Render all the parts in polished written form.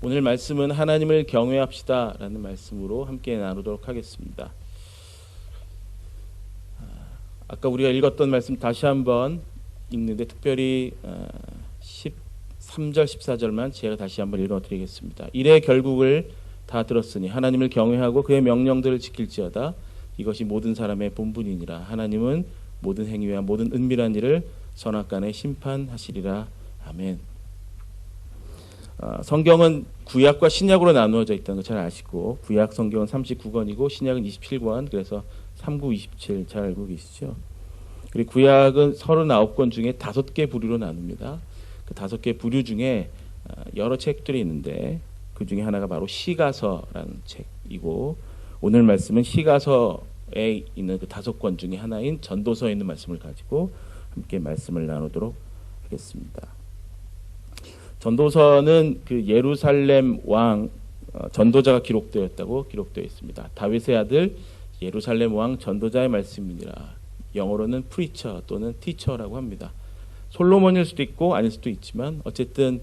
오늘 말씀은 하나님을 경외합시다 라는 말씀으로 함께 나누도록 하겠습니다. 아까 우리가 읽었던 말씀 다시 한번 읽는데 특별히 13절 14절만 제가 다시 한번 읽어드리겠습니다. 이래 결국을 다 들었으니 하나님을 경외하고 그의 명령들을 지킬지어다. 이것이 모든 사람의 본분이니라. 하나님은 모든 행위와 모든 은밀한 일을 선악간에 심판하시리라. 아멘. 성경은 구약과 신약으로 나누어져 있다는 거 잘 아시고, 구약 성경은 39권이고 신약은 27권, 그래서 39, 27 잘 알고 계시죠? 그리고 구약은 39권 중에 5개 부류로 나눕니다. 그 5개 부류 중에 여러 책들이 있는데 그 중에 하나가 바로 시가서라는 책이고, 오늘 말씀은 시가서에 있는 그 5권 중에 하나인 전도서에 있는 말씀을 가지고 함께 말씀을 나누도록 하겠습니다. 전도서는 그 예루살렘 왕 전도자가 기록되었다고 기록되어 있습니다. 다윗의 아들 예루살렘 왕 전도자의 말씀이니라. 영어로는 프리처 또는 티처라고 합니다. 솔로몬일 수도 있고 아닐 수도 있지만 어쨌든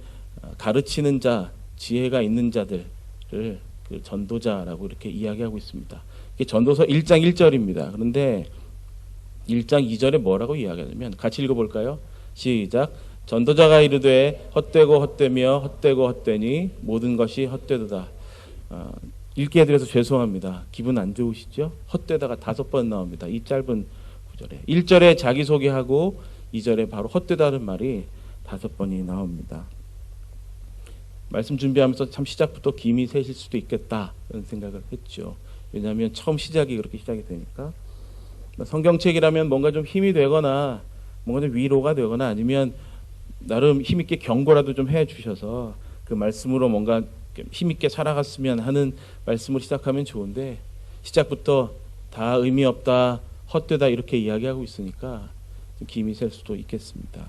가르치는 자, 지혜가 있는 자들을 그 전도자라고 이렇게 이야기하고 있습니다. 이게 전도서 1장 1절입니다. 그런데 1장 2절에 뭐라고 이야기하냐면, 같이 읽어볼까요? 시작. 전도자가 이르되 헛되고 헛되며 헛되고 헛되니 모든 것이 헛되도다. 읽게 해드려서 죄송합니다. 기분 안 좋으시죠? 헛되다가 5번 나옵니다. 이 짧은 구절에 1절에 자기소개하고 2절에 바로 헛되다는 말이 5번이 나옵니다. 말씀 준비하면서 참 시작부터 김이 새실 수도 있겠다 이런 생각을 했죠. 왜냐하면 처음 시작이 그렇게 시작이 되니까. 성경책이라면 뭔가 좀 힘이 되거나 뭔가 좀 위로가 되거나 아니면 나름 힘있게 경고라도 좀 해주셔서 그 말씀으로 뭔가 힘있게 살아갔으면 하는 말씀으로 시작하면 좋은데, 시작부터 다 의미 없다, 헛되다 이렇게 이야기하고 있으니까 좀 김이 셀 수도 있겠습니다.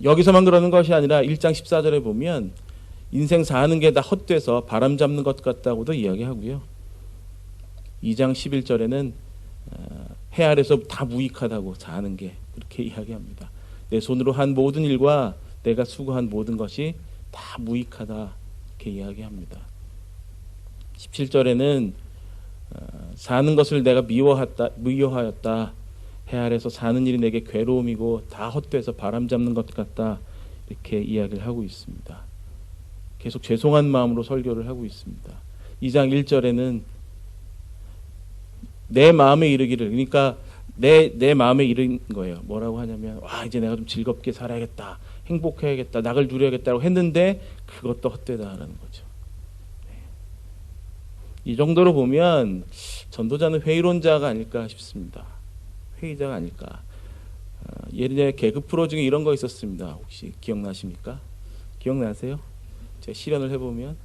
여기서만 그러는 것이 아니라 1장 14절에 보면 인생 사는 게 다 헛돼서 바람 잡는 것 같다고도 이야기하고요. 2장 11절에는 해 아래서 다 무익하다고 사는 게 그렇게 이야기합니다. 내 손으로 한 모든 일과 내가 수고한 모든 것이 다 무익하다 이렇게 이야기합니다. 17절에는 사는 것을 내가 미워하였다. 해 아래서 사는 일이 내게 괴로움이고 다 헛돼서 바람 잡는 것 같다 이렇게 이야기를 하고 있습니다. 계속 죄송한 마음으로 설교를 하고 있습니다. 2장 1절에는 내 마음에 이르기를, 그러니까 내 마음에 이른 거예요. 뭐라고 하냐면, 와 이제 내가 좀 즐겁게 살아야겠다, 행복해야겠다, 낙을 누려야겠다고 했는데 그것도 헛되다라는 거죠. 이 정도로 보면 전도자는 회의론자가 아닐까 싶습니다. 회의자가 아닐까. 예전에 개그 프로 중에 이런 거 있었습니다. 혹시 기억나십니까? 기억나세요? 제가 실현을 해보면,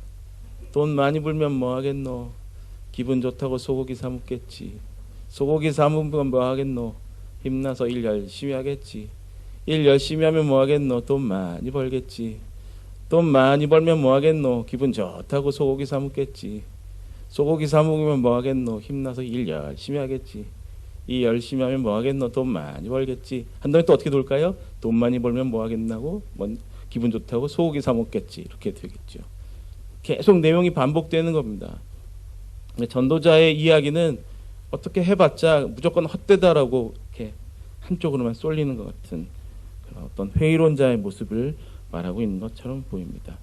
돈 많이 벌면 뭐 하겠노? 기분 좋다고 소고기 사 먹겠지. 소고기 사 먹으면 뭐 하겠노? 힘나서 일 열심히 하겠지. 일 열심히 하면 뭐 하겠노? 돈 많이 벌겠지. 돈 많이 벌면 뭐 하겠노? 기분 좋다고 소고기 사 먹겠지. 소고기 사 먹으면 뭐 하겠노? 힘나서 일 열심히 하겠지. 이 열심히 하면 뭐 하겠노? 돈 많이 벌겠지. 한 다음에 또 어떻게 돌까요? 돈 많이 벌면 뭐 하겠나고? 기분 좋다고 소고기 사 먹겠지. 이렇게 되겠죠. 계속 내용이 반복되는 겁니다. 전도자의 이야기는 어떻게 해봤자 무조건 헛되다라고 이렇게 한쪽으로만 쏠리는 것 같은 그런 어떤 회의론자의 모습을 말하고 있는 것처럼 보입니다.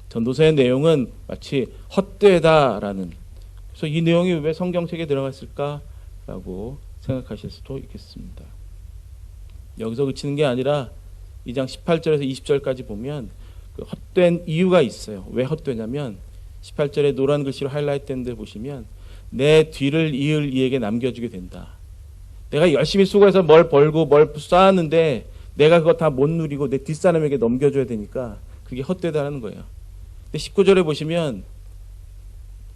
전도서의 내용은 마치 헛되다라는, 그래서 이 내용이 왜 성경책에 들어갔을까라고 생각하실 수도 있겠습니다. 여기서 그치는 게 아니라 2장 18절에서 20절까지 보면 그 헛된 이유가 있어요. 왜 헛되냐면 18절에 노란 글씨로 하이라이트 된 데 보시면, 내 뒤를 이을 이에게 남겨주게 된다. 내가 열심히 수고해서 뭘 벌고 뭘 쌓았는데 내가 그거 다 못 누리고 내 뒷사람에게 넘겨줘야 되니까 그게 헛되다는 거예요. 근데 19절에 보시면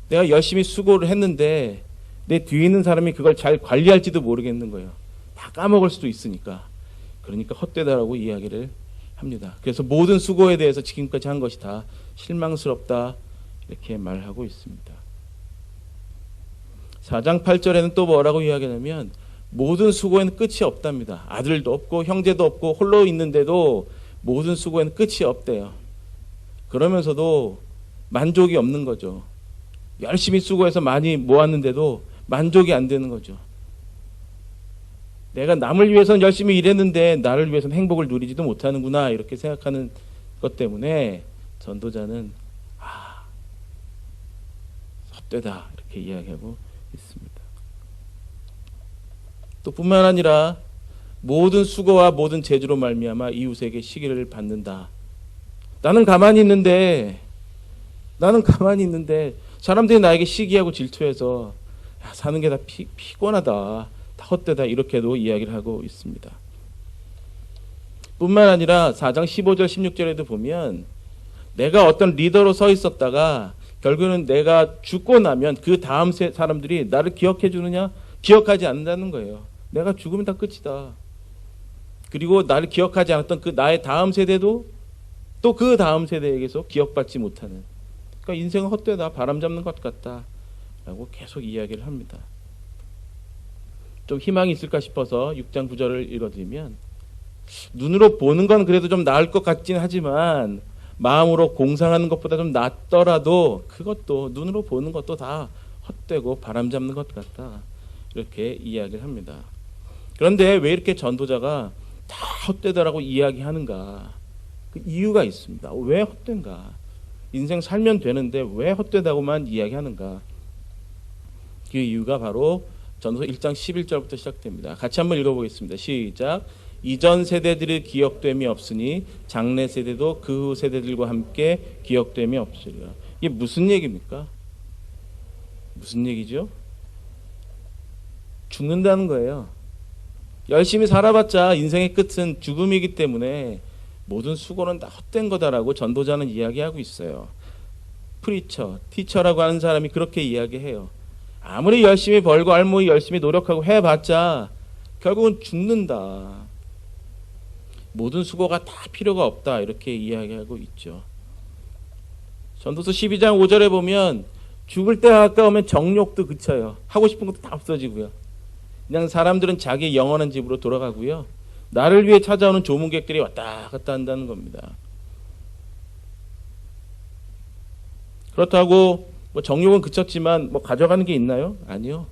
내가 열심히 수고를 했는데 내 뒤에 있는 사람이 그걸 잘 관리할지도 모르겠는 거예요. 다 까먹을 수도 있으니까. 그러니까 헛되다라고 이야기를 합니다. 그래서 모든 수고에 대해서 지금까지 한 것이 다 실망스럽다 이렇게 말하고 있습니다. 4장 8절에는 또 뭐라고 이야기하냐면, 모든 수고에는 끝이 없답니다. 아들도 없고 형제도 없고 홀로 있는데도 모든 수고에는 끝이 없대요. 그러면서도 만족이 없는 거죠. 열심히 수고해서 많이 모았는데도 만족이 안 되는 거죠. 내가 남을 위해서는 열심히 일했는데 나를 위해서는 행복을 누리지도 못하는구나 이렇게 생각하는 것 때문에 전도자는 헛되다 이렇게 이야기하고 있습니다. 또 뿐만 아니라 모든 수고와 모든 재주로 말미암아 이웃에게 시기를 받는다. 나는 가만히 있는데 사람들이 나에게 시기하고 질투해서 사는 게 다 피곤하다, 다 헛되다 이렇게도 이야기를 하고 있습니다. 뿐만 아니라 4장 15절 16절에도 보면 내가 어떤 리더로 서 있었다가 결국은 내가 죽고 나면 그 다음 사람들이 나를 기억해 주느냐? 기억하지 않는다는 거예요. 내가 죽으면 다 끝이다. 그리고 나를 기억하지 않았던 그 나의 다음 세대도 또 그 다음 세대에게서 기억받지 못하는, 그러니까 인생은 헛되다, 바람 잡는 것 같다 라고 계속 이야기를 합니다. 좀 희망이 있을까 싶어서 6장 9절을 읽어드리면, 눈으로 보는 건 그래도 좀 나을 것 같긴 하지만 마음으로 공상하는 것보다 좀 낫더라도 그것도, 눈으로 보는 것도 다 헛되고 바람 잡는 것 같다 이렇게 이야기를 합니다. 그런데 왜 이렇게 전도자가 다 헛되다라고 이야기하는가? 그 이유가 있습니다. 왜 헛된가? 인생 살면 되는데 왜 헛되다고만 이야기하는가? 그 이유가 바로 전도서 1장 11절부터 시작됩니다. 같이 한번 읽어보겠습니다. 시작. 이전 세대들의 기억됨이 없으니 장래 세대도 그 후 세대들과 함께 기억됨이 없으리라. 이게 무슨 얘기입니까? 무슨 얘기죠? 죽는다는 거예요. 열심히 살아봤자 인생의 끝은 죽음이기 때문에 모든 수고는 다 헛된 거다라고 전도자는 이야기하고 있어요. 프리처, 티처라고 하는 사람이 그렇게 이야기해요. 아무리 열심히 벌고 알모이 열심히 노력하고 해봤자 결국은 죽는다. 모든 수고가 다 필요가 없다 이렇게 이야기하고 있죠. 전도서 12장 5절에 보면 죽을 때가 가까우면 정욕도 그쳐요. 하고 싶은 것도 다 없어지고요. 그냥 사람들은 자기 영원한 집으로 돌아가고요. 나를 위해 찾아오는 조문객들이 왔다 갔다 한다는 겁니다. 그렇다고 뭐 정욕은 그쳤지만 뭐 가져가는 게 있나요? 아니요.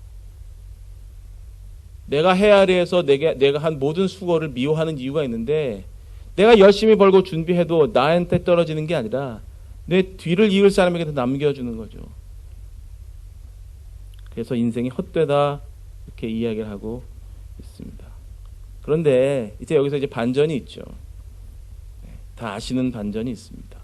내가 헤아리에서 내가 한 모든 수고를 미워하는 이유가 있는데, 내가 열심히 벌고 준비해도 나한테 떨어지는 게 아니라 내 뒤를 이을 사람에게 남겨주는 거죠. 그래서 인생이 헛되다 이렇게 이야기를 하고 있습니다. 그런데 이제 여기서 반전이 있죠. 다 아시는 반전이 있습니다.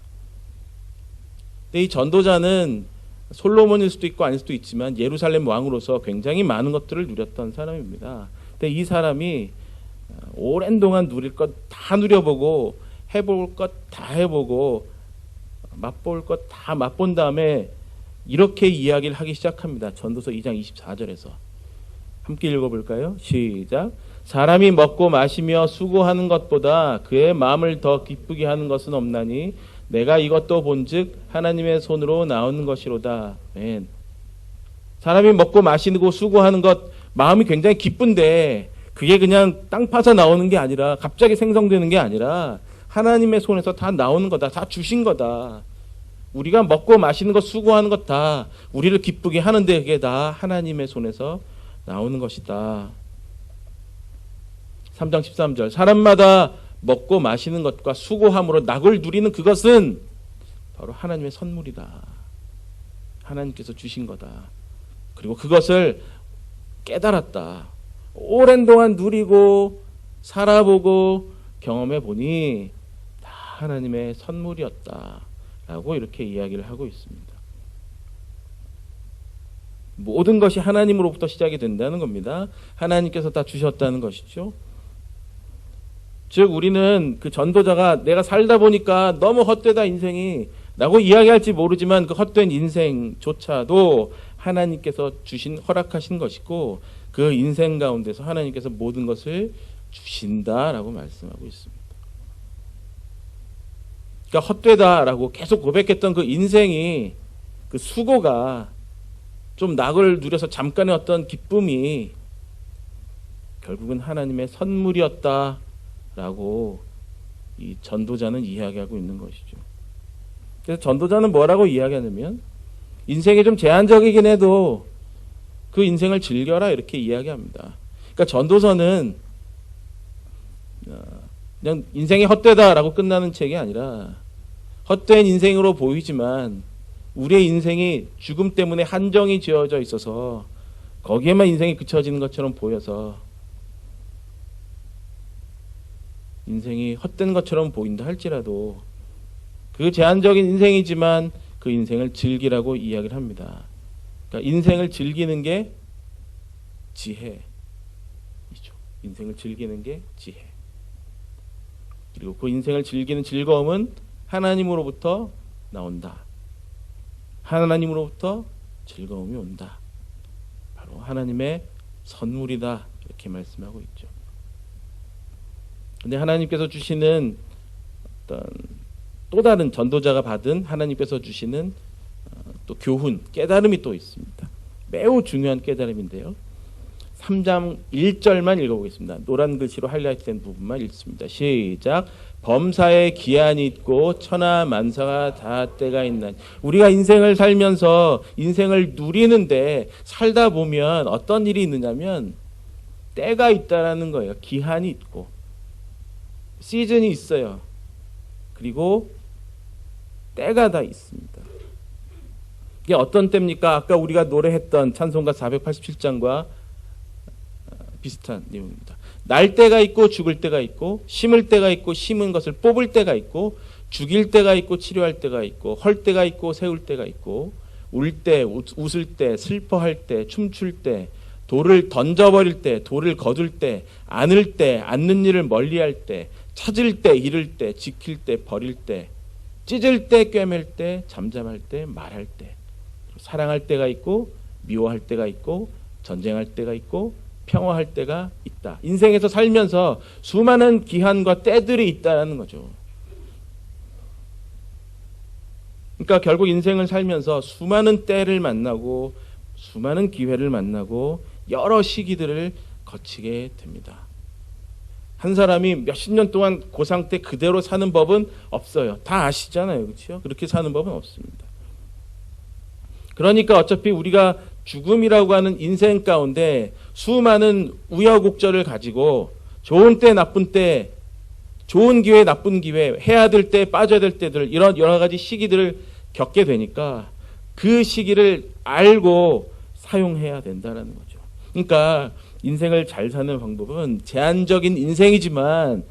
근데 이 전도자는 솔로몬일 수도 있고 아닐 수도 있지만 예루살렘 왕으로서 굉장히 많은 것들을 누렸던 사람입니다. 근데 이 사람이 오랜 동안 누릴 것 다 누려보고 해볼 것 다 해보고 맛볼 것 다 맛본 다음에 이렇게 이야기를 하기 시작합니다. 전도서 2장 24절에서 함께 읽어볼까요? 시작. 사람이 먹고 마시며 수고하는 것보다 그의 마음을 더 기쁘게 하는 것은 없나니 내가 이것도 본즉 하나님의 손으로 나오는 것이로다. 아멘. 사람이 먹고 마시고 수고하는 것 마음이 굉장히 기쁜데 그게 그냥 땅 파서 나오는 게 아니라, 갑자기 생성되는 게 아니라 하나님의 손에서 다 나오는 거다. 다 주신 거다. 우리가 먹고 마시는 것, 수고하는 것 다 우리를 기쁘게 하는데 그게 다 하나님의 손에서 나오는 것이다. 3장 13절. 사람마다 먹고 마시는 것과 수고함으로 낙을 누리는 그것은 바로 하나님의 선물이다. 하나님께서 주신 거다. 그리고 그것을 깨달았다. 오랜 동안 누리고 살아보고 경험해 보니 다 하나님의 선물이었다 라고 이렇게 이야기를 하고 있습니다. 모든 것이 하나님으로부터 시작이 된다는 겁니다. 하나님께서 다 주셨다는 것이죠. 즉 우리는 그 전도자가 내가 살다 보니까 너무 헛되다 인생이 라고 이야기할지 모르지만 그 헛된 인생조차도 하나님께서 주신, 허락하신 것이고 그 인생 가운데서 하나님께서 모든 것을 주신다라고 말씀하고 있습니다. 그러니까 헛되다라고 계속 고백했던 그 인생이, 그 수고가 좀 낙을 누려서 잠깐의 어떤 기쁨이 결국은 하나님의 선물이었다라고 이 전도자는 이야기하고 있는 것이죠. 그래서 전도자는 뭐라고 이야기하냐면 인생이 좀 제한적이긴 해도 그 인생을 즐겨라 이렇게 이야기합니다. 그러니까 전도서는 그냥 인생이 헛되다라고 끝나는 책이 아니라 헛된 인생으로 보이지만 우리의 인생이 죽음 때문에 한정이 지어져 있어서 거기에만 인생이 그쳐지는 것처럼 보여서 인생이 헛된 것처럼 보인다 할지라도 그 제한적인 인생이지만 그 인생을 즐기라고 이야기를 합니다. 그러니까 인생을 즐기는 게 지혜이죠. 인생을 즐기는 게 지혜. 그리고 그 인생을 즐기는 즐거움은 하나님으로부터 나온다. 하나님으로부터 즐거움이 온다. 바로 하나님의 선물이다. 이렇게 말씀하고 있죠. 근데 하나님께서 주시는 어떤 또 다른 전도자가 받은 하나님께서 주시는 또 교훈, 깨달음이 또 있습니다. 매우 중요한 깨달음인데요. 3장 1절만 읽어보겠습니다. 노란 글씨로 하이라이트된 부분만 읽습니다. 시작. 범사에 기한이 있고 천하 만사가 다 때가 있나니. 우리가 인생을 살면서 인생을 누리는데 살다 보면 어떤 일이 있느냐면 때가 있다라는 거예요. 기한이 있고 시즌이 있어요. 그리고 때가 다 있습니다. 이게 어떤 때입니까? 아까 우리가 노래했던 찬송가 487장과 비슷한 내용입니다. 날 때가 있고 죽을 때가 있고 심을 때가 있고 심은 것을 뽑을 때가 있고 죽일 때가 있고 치료할 때가 있고 헐 때가 있고 세울 때가 있고 울 때, 웃을 때, 슬퍼할 때, 춤출 때, 돌을 던져버릴 때, 돌을 거둘 때, 안을 때, 안는 일을 멀리할 때, 찾을 때, 잃을 때, 지킬 때, 버릴 때, 찢을 때, 꿰맬 때, 잠잠할 때, 말할 때, 사랑할 때가 있고 미워할 때가 있고 전쟁할 때가 있고 평화할 때가 있다. 인생에서 살면서 수많은 기한과 때들이 있다는 거죠. 그러니까 결국 인생을 살면서 수많은 때를 만나고 수많은 기회를 만나고 여러 시기들을 거치게 됩니다. 한 사람이 몇십 년 동안 그 상태 그대로 사는 법은 없어요. 다 아시잖아요. 그렇죠? 그렇게 사는 법은 없습니다. 그러니까 어차피 우리가 죽음이라고 하는 인생 가운데 수많은 우여곡절을 가지고 좋은 때 나쁜 때 좋은 기회 나쁜 기회 해야 될 때 빠져야 될 때들 이런 여러 가지 시기들을 겪게 되니까 그 시기를 알고 사용해야 된다는 거죠. 그러니까 인생을 잘 사는 방법은 제한적인 인생이지만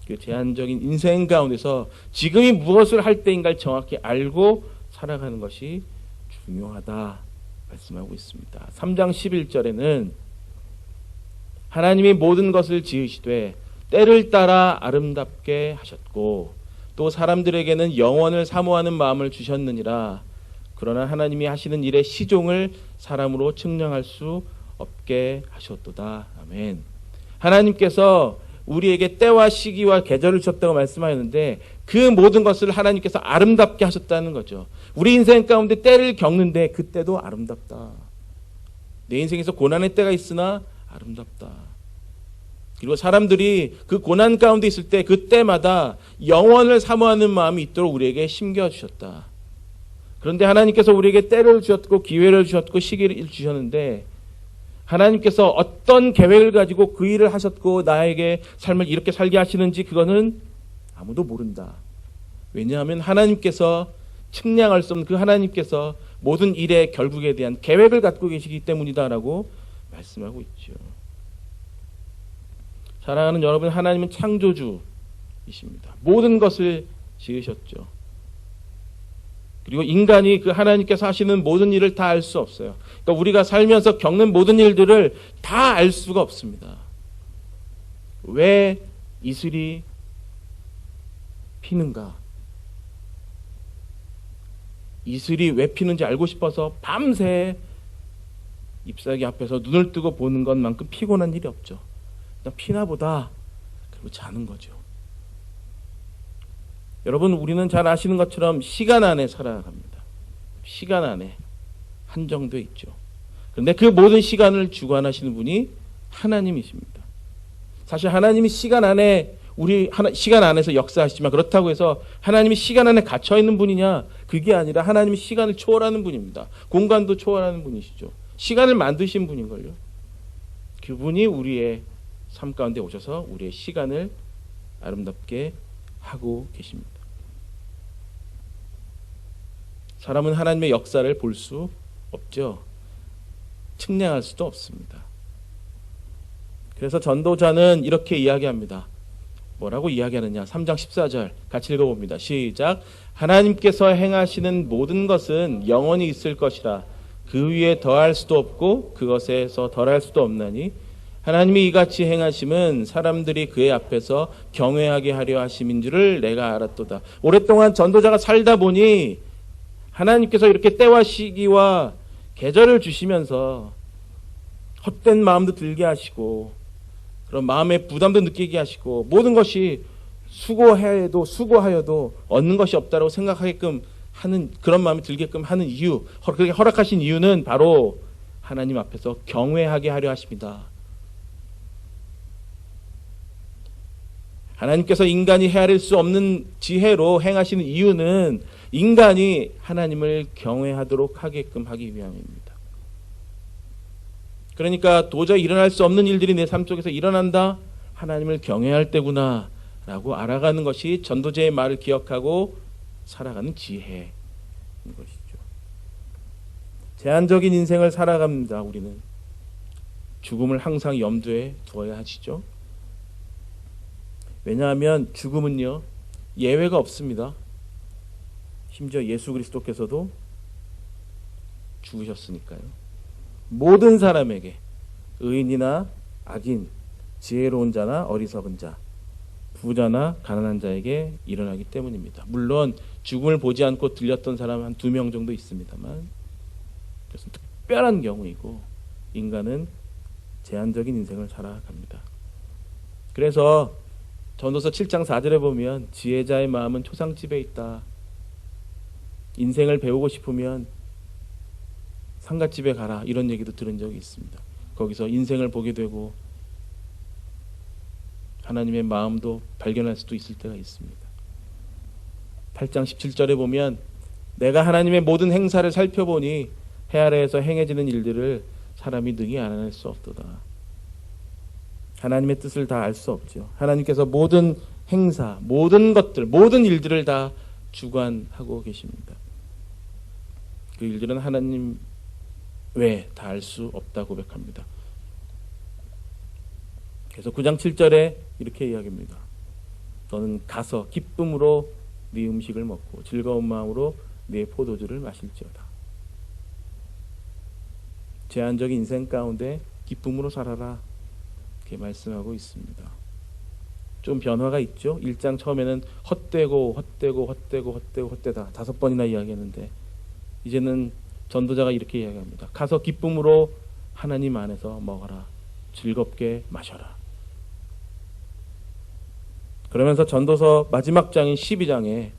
그 제한적인 인생 가운데서 지금이 무엇을 할 때인가를 정확히 알고 살아가는 것이 중요하다 말씀하고 있습니다. 3장 11절에는 하나님이 모든 것을 지으시되 때를 따라 아름답게 하셨고 또 사람들에게는 영원을 사모하는 마음을 주셨느니라. 그러나 하나님이 하시는 일의 시종을 사람으로 측량할 수 없게 하셨도다. 아멘. 하나님께서 우리에게 때와 시기와 계절을 주셨다고 말씀하였는데 그 모든 것을 하나님께서 아름답게 하셨다는 거죠. 우리 인생 가운데 때를 겪는데 그 때도 아름답다. 내 인생에서 고난의 때가 있으나 아름답다. 그리고 사람들이 그 고난 가운데 있을 때 그 때마다 영원을 사모하는 마음이 있도록 우리에게 심겨주셨다. 그런데 하나님께서 우리에게 때를 주셨고 기회를 주셨고 시기를 주셨는데 하나님께서 어떤 계획을 가지고 그 일을 하셨고 나에게 삶을 이렇게 살게 하시는지 그거는 아무도 모른다. 왜냐하면 하나님께서 측량할 수 없는 그 하나님께서 모든 일의 결국에 대한 계획을 갖고 계시기 때문이다라고 말씀하고 있죠. 사랑하는 여러분, 하나님은 창조주이십니다. 모든 것을 지으셨죠. 그리고 인간이 그 하나님께서 하시는 모든 일을 다 알 수 없어요. 그러니까 우리가 살면서 겪는 모든 일들을 다 알 수가 없습니다. 왜 이슬이 피는가? 이슬이 왜 피는지 알고 싶어서 밤새 잎사귀 앞에서 눈을 뜨고 보는 것만큼 피곤한 일이 없죠. 그냥 피나 보다 그리고 자는 거죠. 여러분, 우리는 잘 아시는 것처럼 시간 안에 살아갑니다. 시간 안에 한정돼 있죠. 그런데 그 모든 시간을 주관하시는 분이 하나님이십니다. 사실 하나님이 시간 안에 우리 시간 안에서 역사하시지만 그렇다고 해서 하나님이 시간 안에 갇혀 있는 분이냐? 그게 아니라 하나님이 시간을 초월하는 분입니다. 공간도 초월하는 분이시죠. 시간을 만드신 분인걸요. 그분이 우리의 삶 가운데 오셔서 우리의 시간을 아름답게 하고 계십니다. 사람은 하나님의 역사를 볼 수 없죠. 측량할 수도 없습니다. 그래서 전도자는 이렇게 이야기합니다. 뭐라고 이야기하느냐? 3장 14절 같이 읽어봅니다. 시작. 하나님께서 행하시는 모든 것은 영원히 있을 것이라. 그 위에 더할 수도 없고 그것에서 덜할 수도 없나니 하나님이 이같이 행하심은 사람들이 그의 앞에서 경외하게 하려 하심인 줄을 내가 알았도다. 오랫동안 전도자가 살다 보니 하나님께서 이렇게 때와 시기와 계절을 주시면서 헛된 마음도 들게 하시고 그런 마음의 부담도 느끼게 하시고 모든 것이 수고하여도 얻는 것이 없다고 생각하게끔 하는 그런 마음이 들게끔 하는 이유, 그렇게 허락하신 이유는 바로 하나님 앞에서 경외하게 하려 하십니다. 하나님께서 인간이 헤아릴 수 없는 지혜로 행하시는 이유는 인간이 하나님을 경외하도록 하게끔 하기 위함입니다. 그러니까 도저히 일어날 수 없는 일들이 내 삶 속에서 일어난다. 하나님을 경외할 때구나 라고 알아가는 것이 전도자의 말을 기억하고 살아가는 지혜인 것이죠. 제한적인 인생을 살아갑니다. 우리는 죽음을 항상 염두에 두어야 하시죠. 왜냐하면 죽음은요 예외가 없습니다. 심지어 예수 그리스도께서도 죽으셨으니까요. 모든 사람에게 의인이나 악인, 지혜로운 자나 어리석은 자, 부자나 가난한 자에게 일어나기 때문입니다. 물론 죽음을 보지 않고 들렸던 사람 한 2명 정도 있습니다만 그것은 특별한 경우이고 인간은 제한적인 인생을 살아갑니다. 그래서 전도서 7장 4절에 보면 지혜자의 마음은 초상집에 있다. 인생을 배우고 싶으면 상갓집에 가라 이런 얘기도 들은 적이 있습니다. 거기서 인생을 보게 되고 하나님의 마음도 발견할 수도 있을 때가 있습니다. 8장 17절에 보면 내가 하나님의 모든 행사를 살펴보니 해 아래에서 행해지는 일들을 사람이 능히 알아낼 수 없도다. 하나님의 뜻을 다 알 수 없죠. 하나님께서 모든 행사, 모든 것들, 모든 일들을 다 주관하고 계십니다. 그 일들은 하나님 외에 다 알 수 없다 고백합니다. 그래서 9장 7절에 이렇게 이야기합니다. 너는 가서 기쁨으로 네 음식을 먹고 즐거운 마음으로 네 포도주를 마실지어다. 제한적인 인생 가운데 기쁨으로 살아라. 이렇게 말씀하고 있습니다. 좀 변화가 있죠. 1장 처음에는 헛되고 헛되다 5번이나 이야기했는데 이제는 전도자가 이렇게 이야기합니다. 가서 기쁨으로 하나님 안에서 먹어라. 즐겁게 마셔라. 그러면서 전도서 마지막 장인 12장에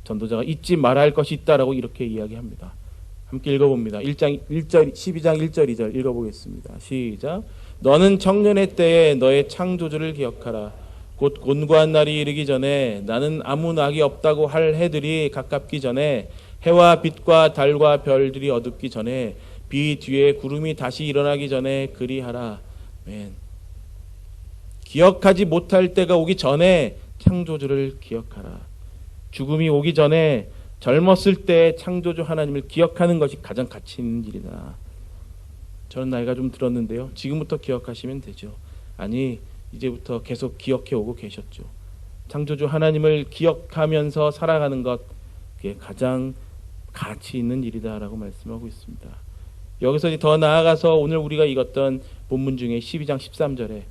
전도자가 잊지 말아야 할 것이 있다라고 이렇게 이야기합니다. 함께 읽어봅니다. 1장 1절, 12장 1절 2절 읽어보겠습니다. 시작. 너는 청년의 때에 너의 창조주를 기억하라. 곧 곤고한 날이 이르기 전에 나는 아무 낙이 없다고 할 해들이 가깝기 전에 해와 빛과 달과 별들이 어둡기 전에 비 뒤에 구름이 다시 일어나기 전에 그리하라. 아멘. 기억하지 못할 때가 오기 전에 창조주를 기억하라. 죽음이 오기 전에 젊었을 때 창조주 하나님을 기억하는 것이 가장 가치 있는 일이다. 저는 나이가 좀 들었는데요. 지금부터 기억하시면 되죠. 아니 이제부터 계속 기억해 오고 계셨죠. 창조주 하나님을 기억하면서 살아가는 것 그게 가장 가치 있는 일이다라고 말씀하고 있습니다. 여기서 더 나아가서 오늘 우리가 읽었던 본문 중에 12장 13절에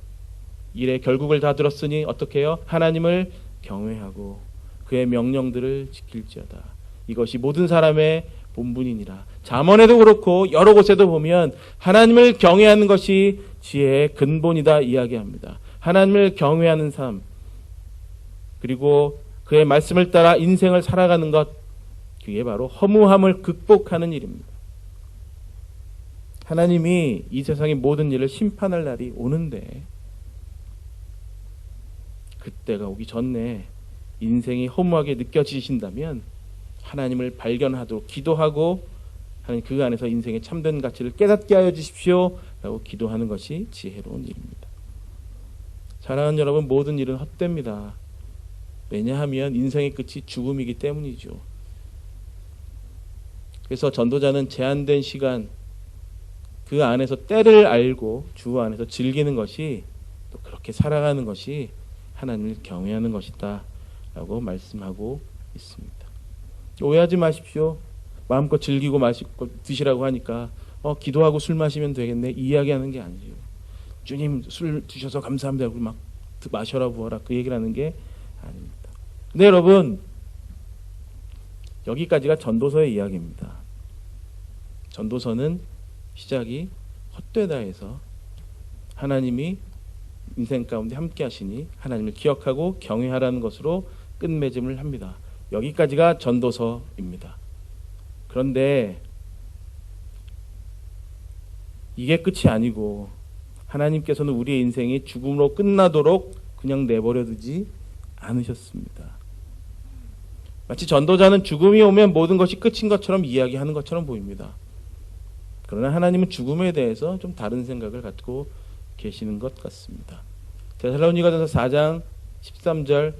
일의 결국을 다 들었으니 어떻게 해요? 하나님을 경외하고 그의 명령들을 지킬지어다. 이것이 모든 사람의 본분이니라. 잠언에도 그렇고 여러 곳에도 보면 하나님을 경외하는 것이 지혜의 근본이다 이야기합니다. 하나님을 경외하는 삶 그리고 그의 말씀을 따라 인생을 살아가는 것 그게 바로 허무함을 극복하는 일입니다. 하나님이 이 세상의 모든 일을 심판할 날이 오는데 그때가 오기 전에 인생이 허무하게 느껴지신다면 하나님을 발견하도록 기도하고 하나님 그 안에서 인생의 참된 가치를 깨닫게 하여 주십시오 라고 기도하는 것이 지혜로운 일입니다. 사랑하는 여러분, 모든 일은 헛됩니다. 왜냐하면 인생의 끝이 죽음이기 때문이죠. 그래서 전도자는 제한된 시간 그 안에서 때를 알고 주 안에서 즐기는 것이 또 그렇게 살아가는 것이 하나님을 경외하는 것이다 라고 말씀하고 있습니다. 오해하지 마십시오. 마음껏 즐기고 마시고 드시라고 하니까 기도하고 술 마시면 되겠네 이야기하는 게 아니에요. 주님 술 주셔서 감사합니다 막 마셔라 부어라 그 얘기를 하는 게 아닙니다. 근데 여러분, 여기까지가 전도서의 이야기입니다. 전도서는 시작이 헛되다에서 하나님이 인생 가운데 함께 하시니 하나님을 기억하고 경외하라는 것으로 끝맺음을 합니다. 여기까지가 전도서입니다. 그런데 이게 끝이 아니고 하나님께서는 우리의 인생이 죽음으로 끝나도록 그냥 내버려 두지 않으셨습니다. 마치 전도자는 죽음이 오면 모든 것이 끝인 것처럼 이야기하는 것처럼 보입니다. 그러나 하나님은 죽음에 대해서 좀 다른 생각을 갖고 계시는 것 같습니다. 데살로니가전서 4장 13절,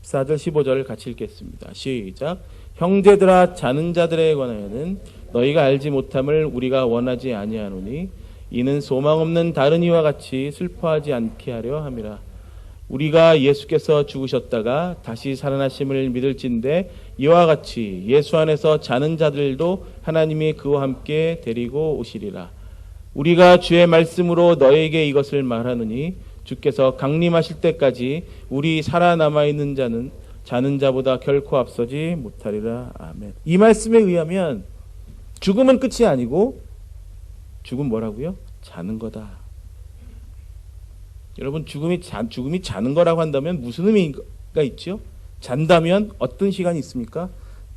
14절, 15절을 같이 읽겠습니다. 시작. 형제들아, 자는 자들에 관하여는 너희가 알지 못함을 우리가 원하지 아니하노니 이는 소망 없는 다른 이와 같이 슬퍼하지 않게 하려 함이라. 우리가 예수께서 죽으셨다가 다시 살아나심을 믿을진대 이와 같이 예수 안에서 자는 자들도 하나님이 그와 함께 데리고 오시리라. 우리가 주의 말씀으로 너에게 이것을 말하느니 주께서 강림하실 때까지 우리 살아남아 있는 자는 자는 자보다 결코 앞서지 못하리라. 아멘. 이 말씀에 의하면 죽음은 끝이 아니고 죽음 뭐라고요? 자는 거다. 여러분, 죽음이 자는 거라고 한다면 무슨 의미가 있죠? 잔다면 어떤 시간이 있습니까?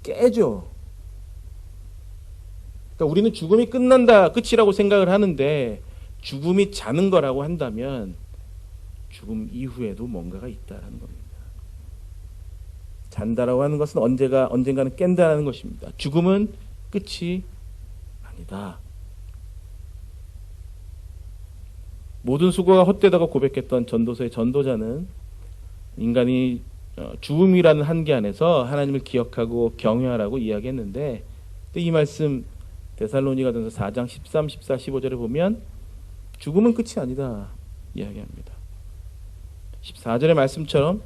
깨죠. 그러니까 우리는 죽음이 끝난다, 끝이라고 생각을 하는데 죽음이 자는 거라고 한다면 죽음 이후에도 뭔가가 있다라는 겁니다. 잔다라고 하는 것은 언젠가는 깬다라는 것입니다. 죽음은 끝이 아니다. 모든 수고가 헛되다고 고백했던 전도서의 전도자는 인간이 죽음이라는 한계 안에서 하나님을 기억하고 경외하라고 이야기했는데 이 말씀 데살로니가전서 4장 13, 14, 15절에 보면 죽음은 끝이 아니다 이야기합니다. 14절의 말씀처럼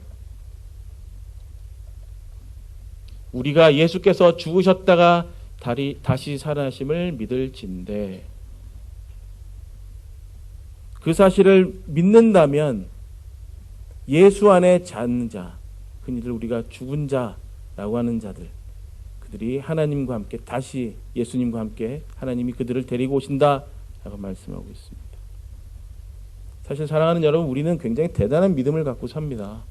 우리가 예수께서 죽으셨다가 다시 살아나심을 믿을진대 그 사실을 믿는다면 예수 안에 자는 자, 흔히들 우리가 죽은 자라고 하는 자들, 그들이 하나님과 함께 다시 예수님과 함께 하나님이 그들을 데리고 오신다라고 말씀하고 있습니다. 사실 사랑하는 여러분, 우리는 굉장히 대단한 믿음을 갖고 삽니다.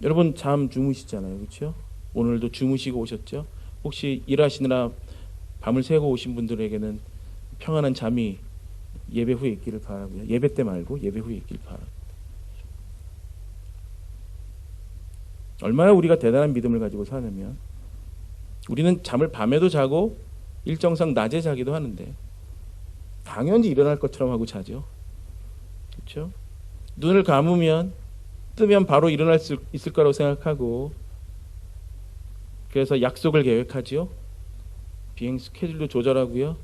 여러분 잠 주무시잖아요, 그렇죠? 오늘도 주무시고 오셨죠? 혹시 일하시느라 밤을 새고 오신 분들에게는 평안한 잠이 예배 후에 있기를 바라고요. 예배 때 말고 예배 후에 있기를 바랍니다. 얼마나 우리가 대단한 믿음을 가지고 사냐면 우리는 잠을 밤에도 자고 일정상 낮에 자기도 하는데 당연히 일어날 것처럼 하고 자죠. 그렇죠? 눈을 감으면 뜨면 바로 일어날 수 있을 거라고 생각하고 그래서 약속을 계획하죠. 비행 스케줄도 조절하고요.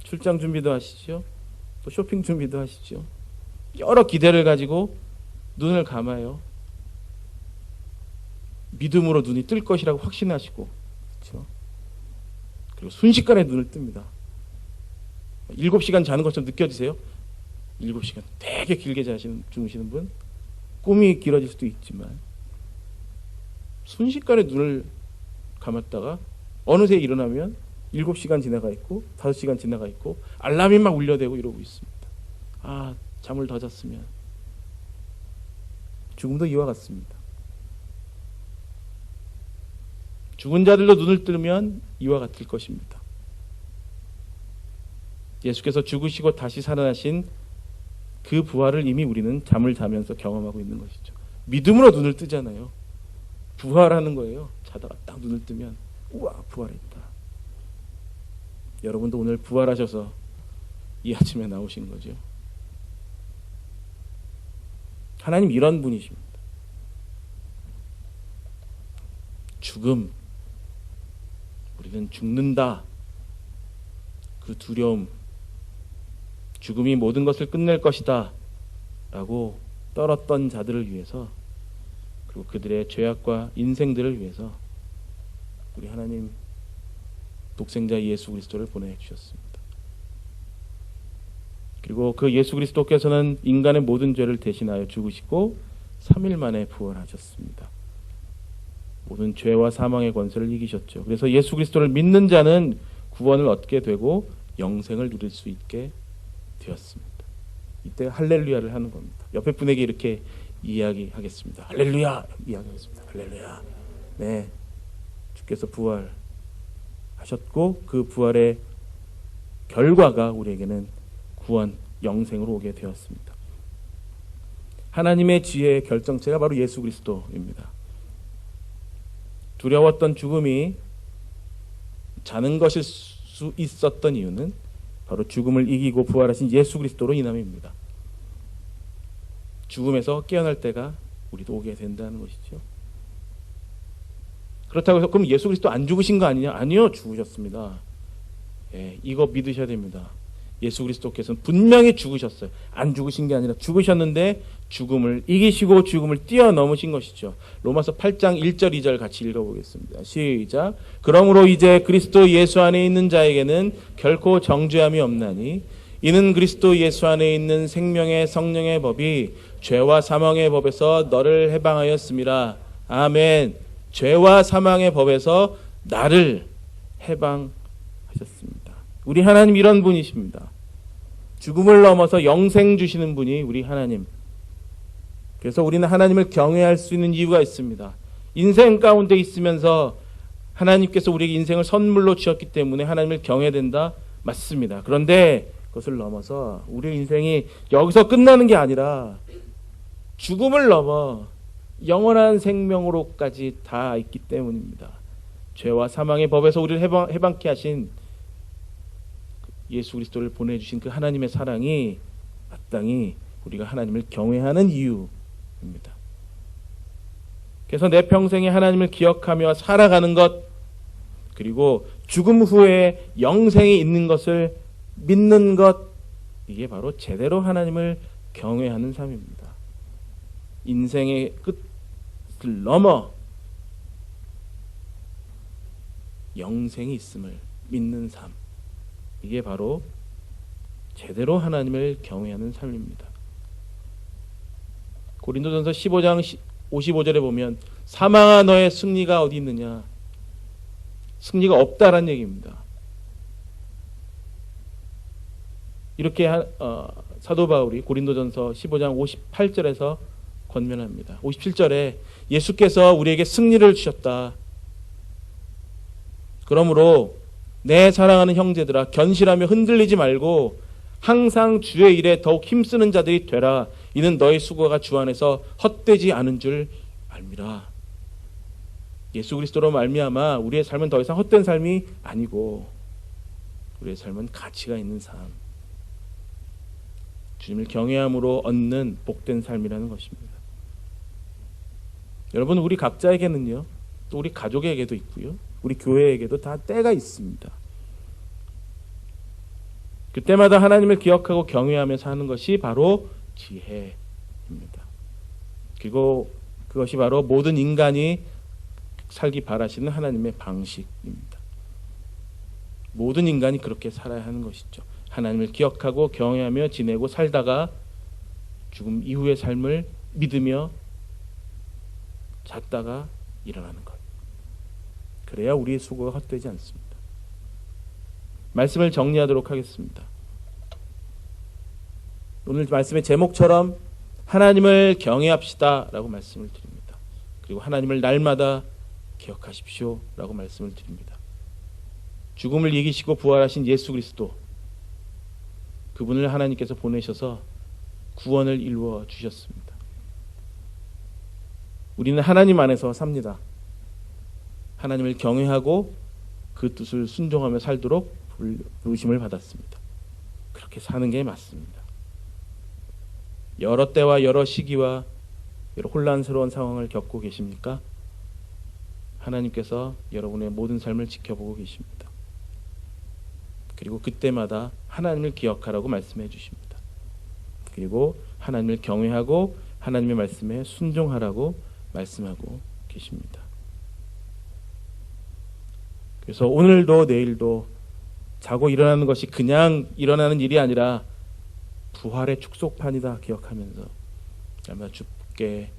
출장 준비도 하시죠. 또 쇼핑 준비도 하시죠. 여러 기대를 가지고 눈을 감아요. 믿음으로 눈이 뜰 것이라고 확신하시고, 그렇죠? 그리고 순식간에 눈을 뜹니다. 7시간 자는 것처럼 느껴지세요? 7시간 되게 길게 주무시는 분, 꿈이 길어질 수도 있지만 순식간에 눈을 감았다가 어느새 일어나면 7시간 지나가 있고 5시간 지나가 있고 알람이 막 울려대고 이러고 있습니다. 아, 잠을 더 잤으면. 죽음도 이와 같습니다. 죽은 자들도 눈을 뜨면 이와 같을 것입니다. 예수께서 죽으시고 다시 살아나신 그 부활을 이미 우리는 잠을 자면서 경험하고 있는 것이죠. 믿음으로 눈을 뜨잖아요. 부활하는 거예요. 자다가 딱 눈을 뜨면 우와, 부활했다. 여러분도 오늘 부활하셔서 이 아침에 나오신 거죠. 하나님 이런 분이십니다. 죽음, 우리는 죽는다. 그 두려움, 죽음이 모든 것을 끝낼 것이다 라고 떨었던 자들을 위해서, 그리고 그들의 죄악과 인생들을 위해서 우리 하나님 독생자 예수 그리스도를 보내주셨습니다. 그리고 그 예수 그리스도께서는 인간의 모든 죄를 대신하여 죽으시고 3일 만에 부활하셨습니다. 모든 죄와 사망의 권세를 이기셨죠. 그래서 예수 그리스도를 믿는 자는 구원을 얻게 되고 영생을 누릴 수 있게 되었습니다. 이때 할렐루야를 하는 겁니다. 옆에 분에게 이렇게 이야기하겠습니다. 할렐루야! 이야기하겠습니다. 할렐루야! 네, 주께서 부활하셨고 그 부활의 결과가 우리에게는 구원, 영생으로 오게 되었습니다. 하나님의 지혜의 결정체가 바로 예수 그리스도입니다. 두려웠던 죽음이 자는 것일 수 있었던 이유는 바로 죽음을 이기고 부활하신 예수 그리스도로 인함입니다. 죽음에서 깨어날 때가 우리도 오게 된다는 것이죠. 그렇다고 해서 그럼 예수 그리스도 안 죽으신 거 아니냐? 아니요, 죽으셨습니다. 예, 이거 믿으셔야 됩니다. 예수 그리스도께서는 분명히 죽으셨어요. 안 죽으신 게 아니라 죽으셨는데 죽음을 이기시고 죽음을 뛰어넘으신 것이죠. 로마서 8장 1절 2절 같이 읽어보겠습니다. 시작. 그러므로 이제 그리스도 예수 안에 있는 자에게는 결코 정죄함이 없나니 이는 그리스도 예수 안에 있는 생명의 성령의 법이 죄와 사망의 법에서 너를 해방하였음이라. 아멘. 죄와 사망의 법에서 나를 해방하셨습니다. 우리 하나님 이런 분이십니다. 죽음을 넘어서 영생 주시는 분이 우리 하나님. 그래서 우리는 하나님을 경외할 수 있는 이유가 있습니다. 인생 가운데 있으면서 하나님께서 우리에게 인생을 선물로 주셨기 때문에 하나님을 경외해야 된다. 맞습니다. 그런데 그것을 넘어서 우리의 인생이 여기서 끝나는 게 아니라 죽음을 넘어 영원한 생명으로까지 다 있기 때문입니다. 죄와 사망의 법에서 우리를 해방케 하신 예수 그리스도를 보내주신 그 하나님의 사랑이 마땅히 우리가 하나님을 경외하는 이유입니다. 그래서 내 평생에 하나님을 기억하며 살아가는 것, 그리고 죽음 후에 영생이 있는 것을 믿는 것, 이게 바로 제대로 하나님을 경외하는 삶입니다. 인생의 끝을 넘어 영생이 있음을 믿는 삶, 이게 바로 제대로 하나님을 경외하는 삶입니다. 고린도전서 15장 55절에 보면 사망아 너의 승리가 어디 있느냐? 승리가 없다라는 얘기입니다. 이렇게 사도 바울이 고린도전서 15장 58절에서 권면합니다. 57절에 예수께서 우리에게 승리를 주셨다. 그러므로 내 사랑하는 형제들아 견실하며 흔들리지 말고 항상 주의 일에 더욱 힘쓰는 자들이 되라. 이는 너의 수고가 주 안에서 헛되지 않은 줄 알미라. 예수 그리스도로 말미암아 우리의 삶은 더 이상 헛된 삶이 아니고 우리의 삶은 가치가 있는 삶, 주님을 경외함으로 얻는 복된 삶이라는 것입니다. 여러분, 우리 각자에게는요, 또 우리 가족에게도 있고요, 우리 교회에게도 다 때가 있습니다. 그때마다 하나님을 기억하고 경외하며 사는 것이 바로 지혜입니다. 그리고 그것이 바로 모든 인간이 살기 바라시는 하나님의 방식입니다. 모든 인간이 그렇게 살아야 하는 것이죠. 하나님을 기억하고 경외하며 지내고 살다가 죽음 이후의 삶을 믿으며 잤다가 일어나는 것. 그래야 우리의 수고가 헛되지 않습니다. 말씀을 정리하도록 하겠습니다. 오늘 말씀의 제목처럼 하나님을 경외합시다 라고 말씀을 드립니다. 그리고 하나님을 날마다 기억하십시오 라고 말씀을 드립니다. 죽음을 이기시고 부활하신 예수 그리스도, 그분을 하나님께서 보내셔서 구원을 이루어 주셨습니다. 우리는 하나님 안에서 삽니다. 하나님을 경외하고 그 뜻을 순종하며 살도록 부르심을 받았습니다. 그렇게 사는 게 맞습니다. 여러 때와 여러 시기와 여러 혼란스러운 상황을 겪고 계십니까? 하나님께서 여러분의 모든 삶을 지켜보고 계십니다. 그리고 그때마다 하나님을 기억하라고 말씀해 주십니다. 그리고 하나님을 경외하고 하나님의 말씀에 순종하라고 말씀하고 계십니다. 그래서 오늘도 내일도 자고 일어나는 것이 그냥 일어나는 일이 아니라 부활의 축복판이다 기억하면서 날마다 주께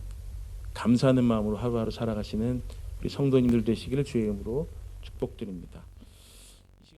감사하는 마음으로 하루하루 살아가시는 우리 성도님들 되시기를 주의 이름으로 축복드립니다.